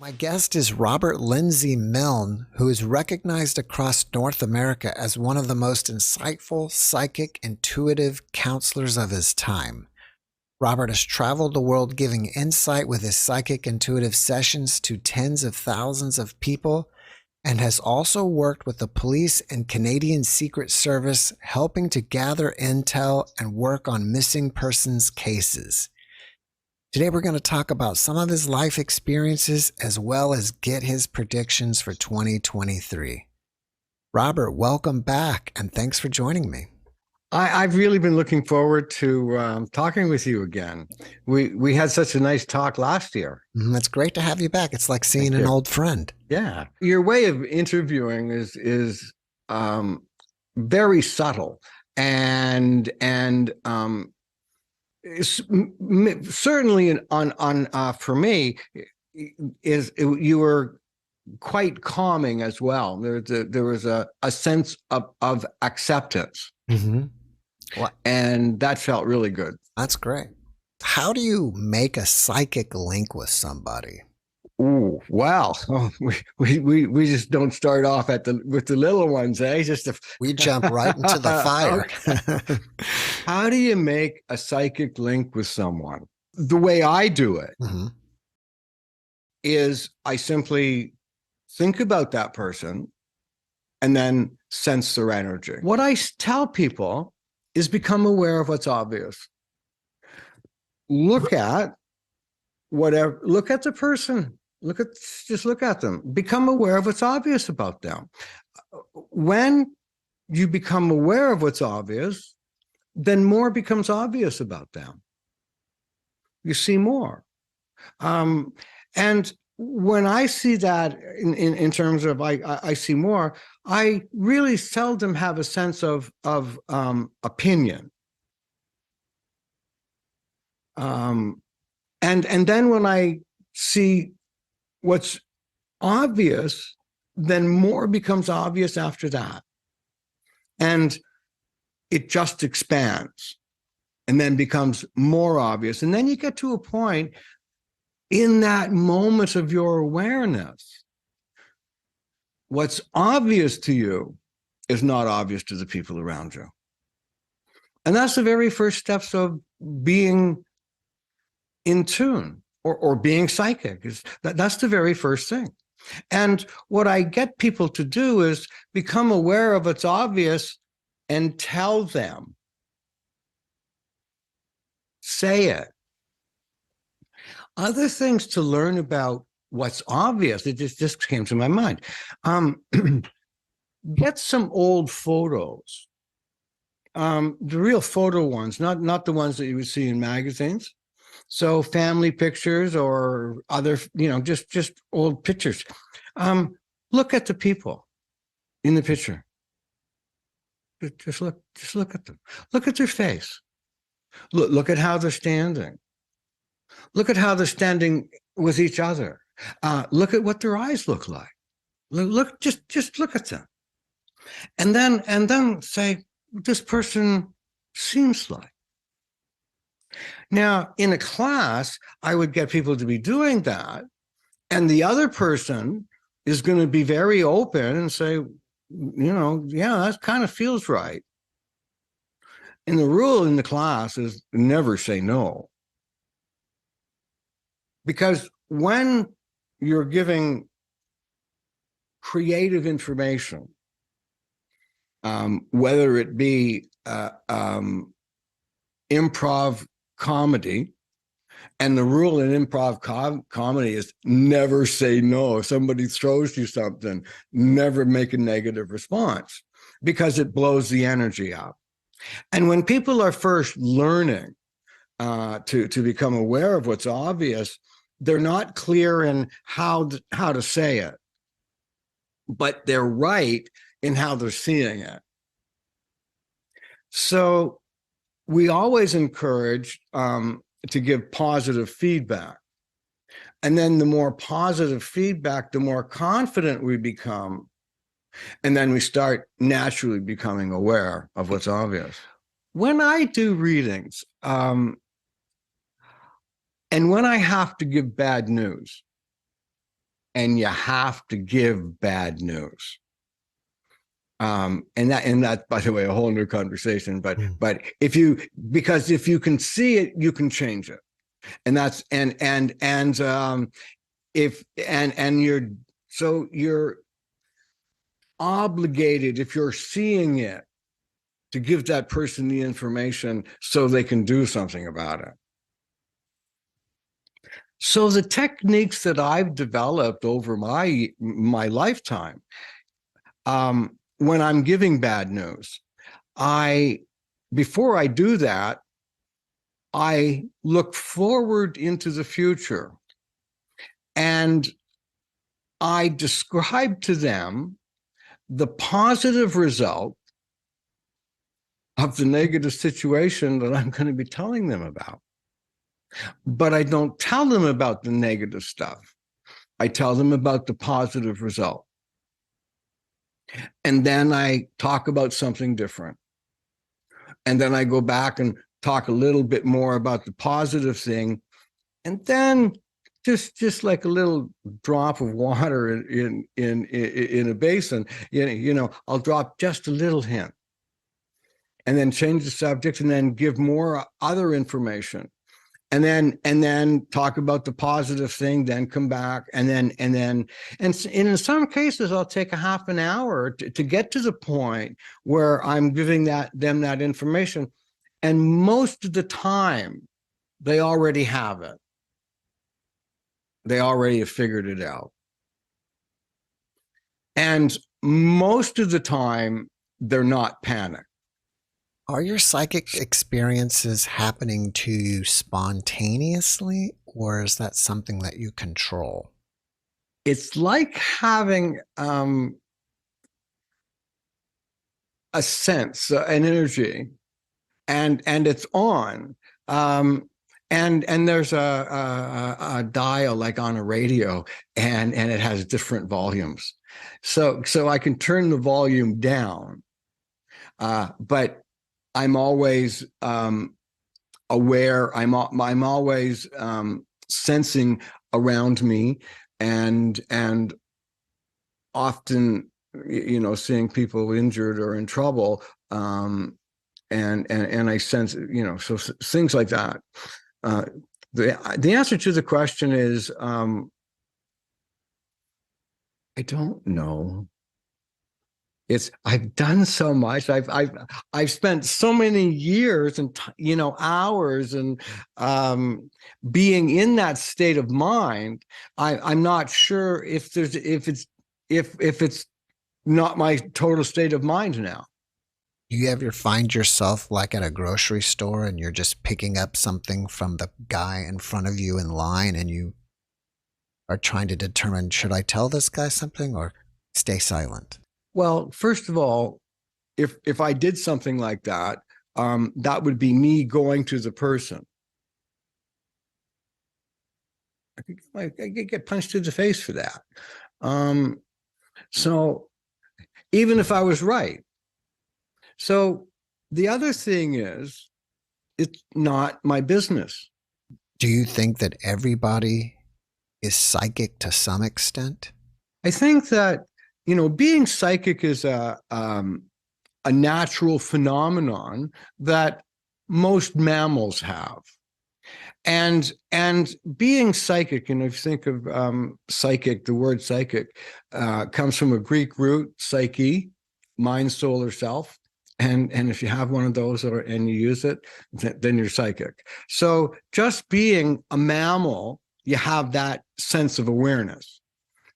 My guest is Robert Lindsay Milne, who is recognized across North America as one of the most insightful, psychic, intuitive counselors of his time. Robert has traveled the world giving insight with his psychic intuitive sessions to tens of thousands of people and has also worked with the police and Canadian Secret Service, helping to gather intel and work on missing persons cases. Today, we're going to talk about some of his life experiences as well as get his predictions for 2023. Robert, welcome back and thanks for joining me. I've really been looking forward to talking with you again. We had such a nice talk last year. It's great to have you back. It's like seeing an old friend. Yeah. Your way of interviewing is very subtle and certainly on for me you were quite calming as well. There was a sense of acceptance. Mm-hmm. And that felt really good. That's great. How do you make a psychic link with somebody? Ooh, well, we just don't start off with the little ones, eh? We jump right into the fire. Okay. How do you make a psychic link with someone? The way I do it is I simply think about that person and then sense their energy. What I tell people is become aware of what's obvious. Look at the person. Just look at them. Become aware of what's obvious about them. When you become aware of what's obvious, then more becomes obvious about them. You see more. And when I see that in terms of I see more, I really seldom have a sense of opinion. And then when I see what's obvious, then more becomes obvious after that. And it just expands and then becomes more obvious. And then you get to a point in that moment of your awareness, what's obvious to you is not obvious to the people around you. And that's the very first steps of being in tune or being psychic. That's the very first thing. And what I get people to do is become aware of what's obvious and tell them. Say it. Other things to learn about what's obvious, it just came to my mind. Get some old photos. The real photo ones, not the ones that you would see in magazines. So family pictures or other, just old pictures. Look at the people in the picture. Just look at them. Look at their face. Look at how they're standing. Look at how they're standing with each other. Look at what their eyes look like. Just look at them. And then say, this person seems like. Now, in a class, I would get people to be doing that. And the other person is going to be very open and say, yeah, that kind of feels right. And the rule in the class is never say no. Because when you're giving creative information, whether it be improv comedy, and the rule in improv comedy is never say no. If somebody throws you something, never make a negative response because it blows the energy out. And when people are first learning to become aware of what's obvious, they're not clear in how to say it, but they're right in how they're seeing it. So we always encourage to give positive feedback. And then the more positive feedback, the more confident we become. And then we start naturally becoming aware of what's obvious. When I do readings, and when I have to give bad news, and you have to give bad news. And that, by the way, a whole new conversation. But if you can see it, you can change it, and that's you're obligated, if you're seeing it, to give that person the information so they can do something about it. So the techniques that I've developed over my lifetime, when I'm giving bad news, before I do that, I look forward into the future and I describe to them the positive result of the negative situation that I'm going to be telling them about. But I don't tell them about the negative stuff. I tell them about the positive result. And then I talk about something different. And then I go back and talk a little bit more about the positive thing. And then just like a little drop of water in a basin, I'll drop just a little hint. And then change the subject and then give more other information. And then talk about the positive thing, then come back and in some cases I'll take a half an hour to get to the point where I'm giving them that information. And most of the time they already have it. They already have figured it out. And most of the time they're not panicked. Are your psychic experiences happening to you spontaneously, or is that something that you control? It's like having a sense, an energy, and it's on. And there's a dial like on a radio, and it has different volumes. So I can turn the volume down, but I'm always aware. I'm always sensing around me, and often, seeing people injured or in trouble, and I sense, so things like that. The answer to the question is, I don't know. I've done so much. I've spent so many years and hours and being in that state of mind. I'm not sure if it's not my total state of mind now. Do you ever find yourself like at a grocery store and you're just picking up something from the guy in front of you in line and you are trying to determine, should I tell this guy something or stay silent? Well, first of all, if I did something like that, that would be me going to the person. I could get punched in the face for that. So even if I was right. So the other thing is, it's not my business. Do you think that everybody is psychic to some extent? I think that, being psychic is a natural phenomenon that most mammals have. And being psychic, if you think of psychic, the word psychic comes from a Greek root, psyche, mind, soul, or self. And if you have one of those and you use it, then you're psychic. So just being a mammal, you have that sense of awareness.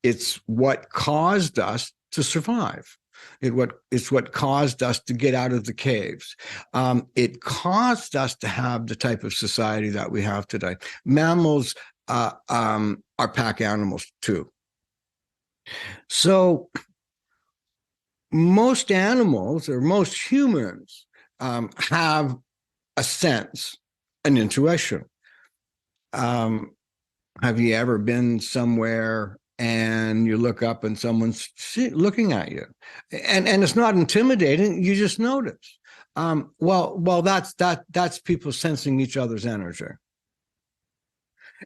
It's what caused us to survive. It's what caused us to get out of the caves. It caused us to have the type of society that we have today. Mammals are pack animals too. So most animals or most humans have a sense, an intuition. Have you ever been somewhere and you look up and someone's looking at you, and it's not intimidating? You just notice. Well, that's people sensing each other's energy,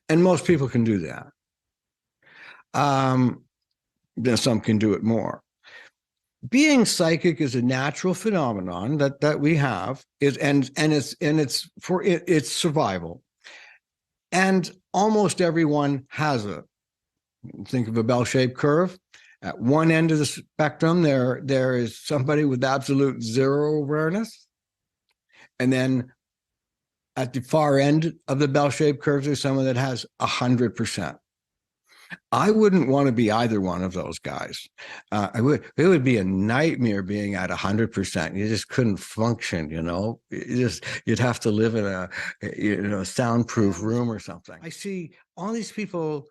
and most people can do that. Then some can do it more. Being psychic is a natural phenomenon that we have, and it's for it's survival, and almost everyone has it. Think of a bell-shaped curve. At one end of the spectrum, there is somebody with absolute zero awareness, and then at the far end of the bell-shaped curve, there's someone that has 100%. I wouldn't want to be either one of those guys. It would be a nightmare being at 100%. You just couldn't function, you'd have to live in a soundproof room or something. I see all these people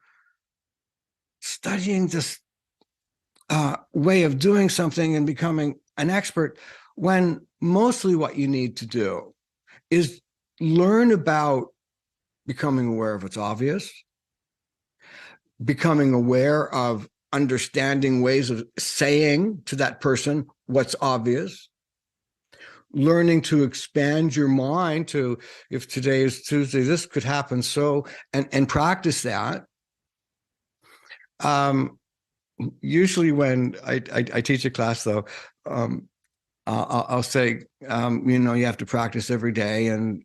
studying this way of doing something and becoming an expert, when mostly what you need to do is learn about becoming aware of what's obvious, becoming aware of understanding ways of saying to that person what's obvious, learning to expand your mind to, if today is Tuesday, this could happen so, and practice that. Usually when I teach a class, though, I'll say, you have to practice every day. And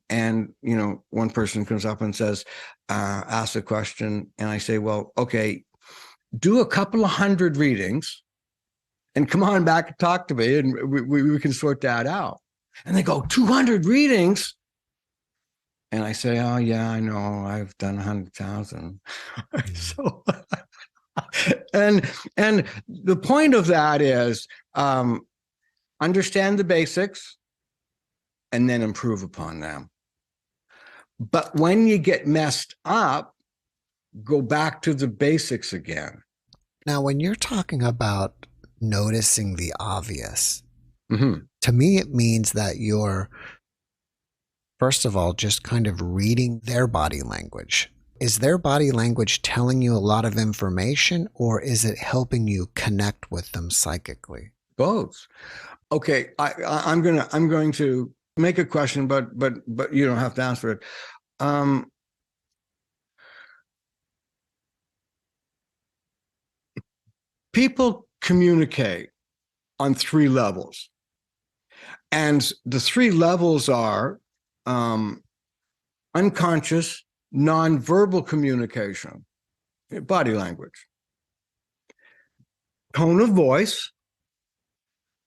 one person comes up and says, ask a question. And I say, well, okay, do a couple of 100 readings and come on back and talk to me, and we can sort that out. And they go, 200 readings? And I say, oh, yeah, I know. I've done 100,000. So, and the point of that is, understand the basics and then improve upon them. But when you get messed up, go back to the basics again. Now, when you're talking about noticing the obvious, to me, it means that you're, first of all, just kind of reading their body language. Is their body language telling you a lot of information, or is it helping you connect with them psychically? Both. Okay, I'm going to make a question, but you don't have to answer it. People communicate on 3 levels, and the 3 levels are unconscious, nonverbal communication, body language, tone of voice,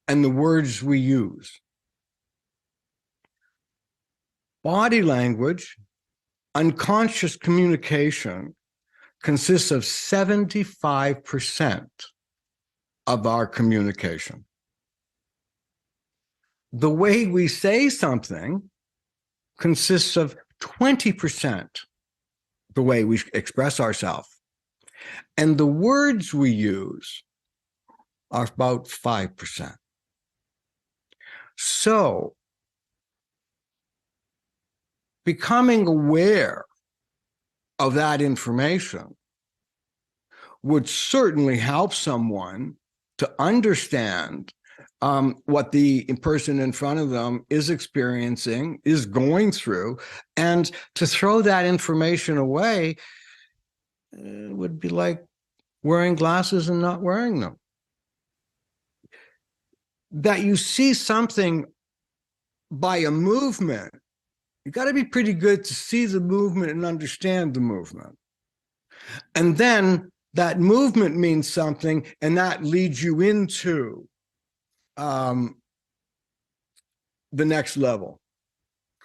and the words we use. Body language, unconscious communication, consists of 75% of our communication. The way we say something consists of 20%, the way we express ourselves. And the words we use are about 5%. So, becoming aware of that information would certainly help someone to understand what the person in front of them is experiencing, is going through, and to throw that information away would be like wearing glasses and not wearing them. That you see something by a movement, you got to be pretty good to see the movement and understand the movement. And then that movement means something, and that leads you into the next level.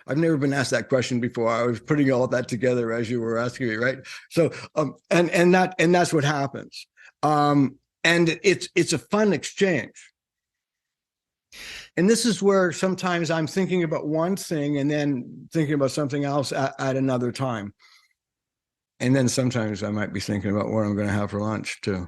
I've never been asked that question before. I was putting all that together as you were asking me, right? So, and that's what happens. And it's a fun exchange. And this is where sometimes I'm thinking about one thing and then thinking about something else at another time. And then sometimes I might be thinking about what I'm going to have for lunch too.